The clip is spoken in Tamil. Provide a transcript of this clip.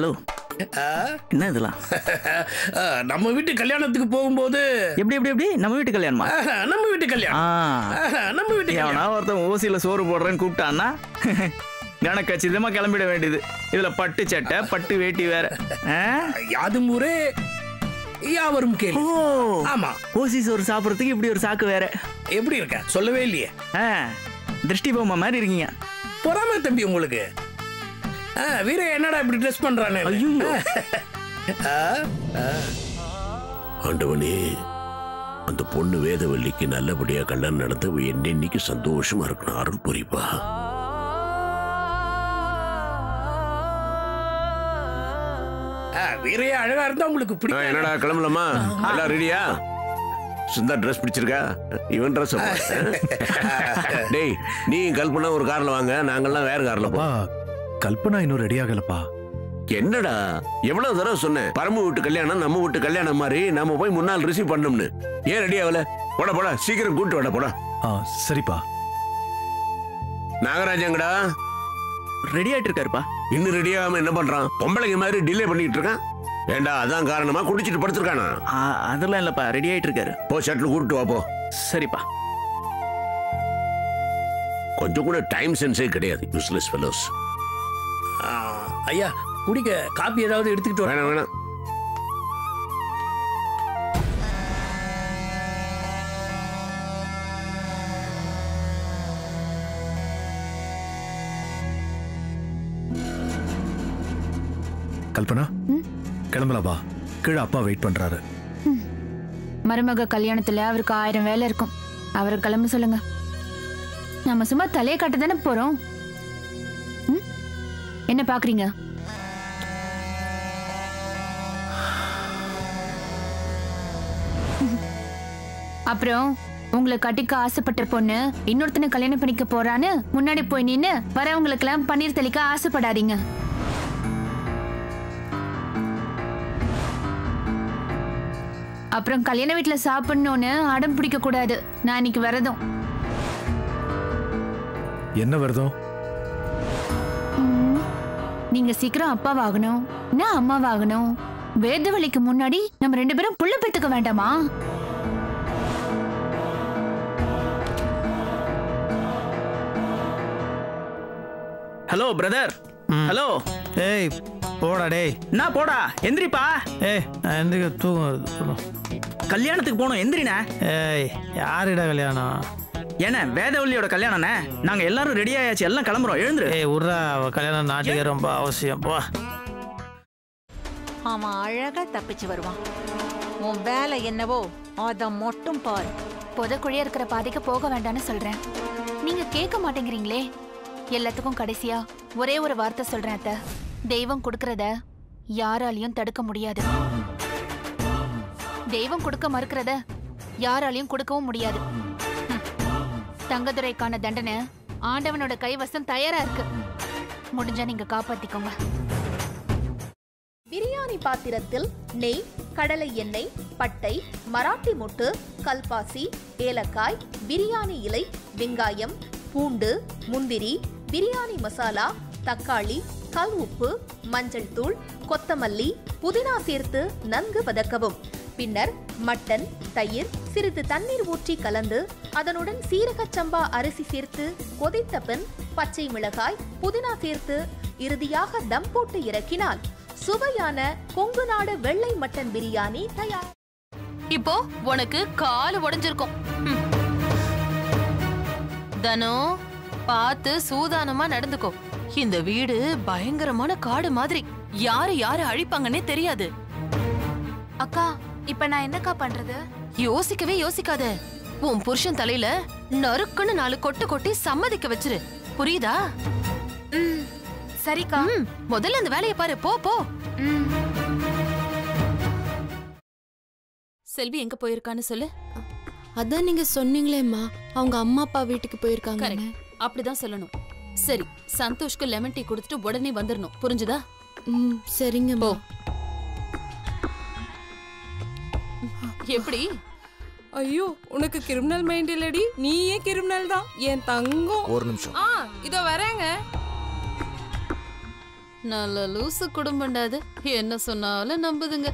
ஹலோ, என்ன இதெல்லாம்? நம்ம வீட்டு கல்யாணத்துக்கு போகும்போது எப்படி எப்படி எப்படி நம்ம வீட்டு கல்யாணமா? நம்ம வீட்டு கல்யாணம் நம்ம வீட்டு கல்யாணம். ஒருத்தன் ஓசியில சோறு போடுறேன்னு கூப்பிட்டான்னா கணக்கச்சிதமா கிளம்பிட வேண்டியது. இதுல பட்டு சட்டை பட்டு வேட்டி வேற. யாதும் ஊரே யாவரும் கேளு. ஆமா, ஓசி சோறு சாப்பிடறதுக்கு இப்படி ஒரு சாக்கு வேற. எப்படி இருக்க சொல்லவே இல்லையே. திருஷ்டி பொம்மை மாதிரி இருக்கீங்க. பொறாம தம்பி உங்களுக்கு. வீர என்னடா இப்படி ட்ரெஸ் பண்றானே. ஆண்டவனே, அந்த பொண்ணு வேதவல்லிக்கு நல்லபடியா கல்யாணம் நடந்து என்னைக்கு சந்தோஷமா இருக்கணும். அருள் புரிப்பா. வீரைய அழகா இருந்தா உங்களுக்கு பிடிக்கும். என்னடா கிளம்பலாமா? எல்லாம் ரெடியா? சுந்தா ட்ரெஸ் பிடிச்சிருக்கா? இவன் ட்ரெஸ். டேய், நீ கல்பனா ஒரு கார்ல வாங்க, நாங்கெல்லாம் வேற கார்ல போ. கல்பனா இன்னும் ரெடி ஆகலப்பா. என்னடா எவ்வளவு தடவை சொன்னேன், பரம வீட்டு கல்யாணம் நம்ம வீட்டு கல்யாணம் மாதிரி நம்ம போய் முன்னால் ரிசீவ் பண்ணணும்னு. ஏன் ரெடி ஆகல? போட போட, சீக்கிரம் கூட்டு வாடா போடா. சரிப்பா. நாகராஜங்கடா ரெடி ஆயிட்டு இருக்காருப்பா. இன்னும் ரெடி ஆகாம என்ன பண்றான்? பொம்பளைங்க மாதிரி டிலே பண்ணிட்டு இருக்கான். ஏண்டா அதான் காரணமா குடிச்சிட்டு படுத்திருக்கானா? அதெல்லாம் இல்லப்பா, ரெடி ஆயிட்டு இருக்காரு. போ, ஷட்டில் கூட்டு வா போ. சரிப்பா. கொஞ்சம் கூட டைம் சென்ஸே கிடையாது. Useless fellows. ஐயா, குடிக்க காப்பி ஏதாவது எடுத்துக்கிட்டு வேணாம் வேணாம். கல்பனா, கிளம்பலாப்பா. கீழே அப்பா வெயிட் பண்றாரு. மருமக கல்யாணத்துல அவருக்கு 1000 வேலை இருக்கும். அவரை கிளம்ப சொல்லுங்க. நம்ம சும்மா தலையை காட்ட தானே போறோம். என்ன பாக்குறீங்க? அப்புறம் உங்களை கட்டிக்க ஆசைப்பட்ட பொண்ணு இன்னொருத்தனை கல்யாணம் பண்ணிக்க போறான்னு முன்னாடி போய் நின்னு வரவங்களுக்கு எல்லாம் பன்னீர் தெளிக்க ஆசைப்படாதீங்க. அப்புறம் கல்யாண வீட்டுல சாப்பிடணும்னு அடம் பிடிக்க கூடாது. நான் இன்னைக்கு விரதம். என்ன விரதம்? நீங்க சீக்கிரம் அப்பாவாகணும், நான் அம்மாவாகணும். வேதவழிக்கு முன்னாடி நம்ம 2 பேரும் புள்ள பெத்துக்க வேண்டாமா? Hello brother. ஹலோ. ஏய் போடா. டேய் என்ன போடா? எந்திரிப்பா. நான் எந்திரிக்க தூக்கம் வருது. கல்யாணத்துக்கு போகணும், எந்திரிண்ணே. யாருடா கல்யாணம்? ஏன்னா வேதவல்லியோட கல்யாணம்ண்ணே. நாங்க எல்லாரும் ரெடி ஆயாச்சு, எல்லாம் கிளம்புறோம். எழுந்துரு. உர்ரா, கல்யாணம் நாட்டுக்கே ரொம்ப அவசியம். போ. அவன் அழகா தப்பிச்சு வருவான். உன் வேலை என்னவோ அத மட்டும் பாரு. புதக்குழியா இருக்கிற பாதைக்கு போக வேண்டாம்னு சொல்றேன். நீங்க கேட்க மாட்டேங்கிறீங்களே. எல்லாத்துக்கும் கடைசியா ஒரே ஒரு வார்த்தை சொல்றேன் அத்தை. தெய்வம் கொடுக்கறத யாராலையும் தடுக்க முடியாது. தெய்வம் கொடுக்க மறுக்கிறத யாராலையும் கொடுக்கவும் முடியாது. தங்கதுரைக்கான தண்டனை ஆண்டவனோட கைவசம் தயாரா இருக்கு. முடிஞ்சா நீங்க காப்பாத்திக்கோங்க. பிரியாணி பாத்திரத்தில் நெய், கடலை எண்ணெய், பட்டை, மராட்டி மொட்டு, கல்பாசி, ஏலக்காய், பிரியாணி இலை, வெங்காயம், பூண்டு, முந்திரி, பிரியாணி மசாலா, தக்காளி, கல் உப்பு, மஞ்சள் தூள், கொத்தமல்லி, புதினா சேர்த்து நன்கு வதக்கவும். பின்னர் மட்டன், தயிர், சிறிது தண்ணீர் ஊற்றி கலந்து அதனுடன் சீரக சம்பா அரிசி சேர்த்து கொதித்த பின் பச்சை மிளகாய், புதினா சேர்த்து இறுதியாக தம் போட்டு இறக்கினால் சுவையான கொங்கு நாடு வெள்ளை மட்டன் பிரியாணி தயார். இப்போ உனக்கு கால் உடைஞ்சிருக்கும். தனோ, பார்த்து சூதானமா நடந்துக்கோ. இந்த வீடு பயங்கரமான காடு மாதிரி. யாரு அழிப்பாங்கன்னே தெரியாது. அக்கா, இப்ப நான் என்னக்கா பண்றது? யோசிக்கவே யோசிக்காத. உன் புருஷன் தலையில நறுக்குன்னு 4 கொட்டு கொட்டி சம்மதிக்க வச்சிரு. புரியுதா? சரிக்கா. முதல்ல அந்த வேலையை பாரு. போ போ. செல்வி எங்க போயிருக்கான்னு சொல்லு. அதான் நீங்க சொன்னீங்களேம்மா, அவங்க அம்மா அப்பா வீட்டுக்கு போயிருக்காங்க. அப்படிதான் சொல்லணும். சரி, சந்தோஷ்க்கு லெமன் டீ கொடுத்துட்டு உடனே வந்துடணும். புரிஞ்சுதா? சரிங்க. போ. எப்படி? ஐயோ, உனக்கு கிரிமினல் மைண்ட் இல்லடி, நீயே கிரிமினல் தான் என் தங்கம். ஒரு நிமிஷம். இதோ வரேங்க. நல்ல லூசு குடும்பம்டாது என்ன சொன்னாலும் நம்புதுங்க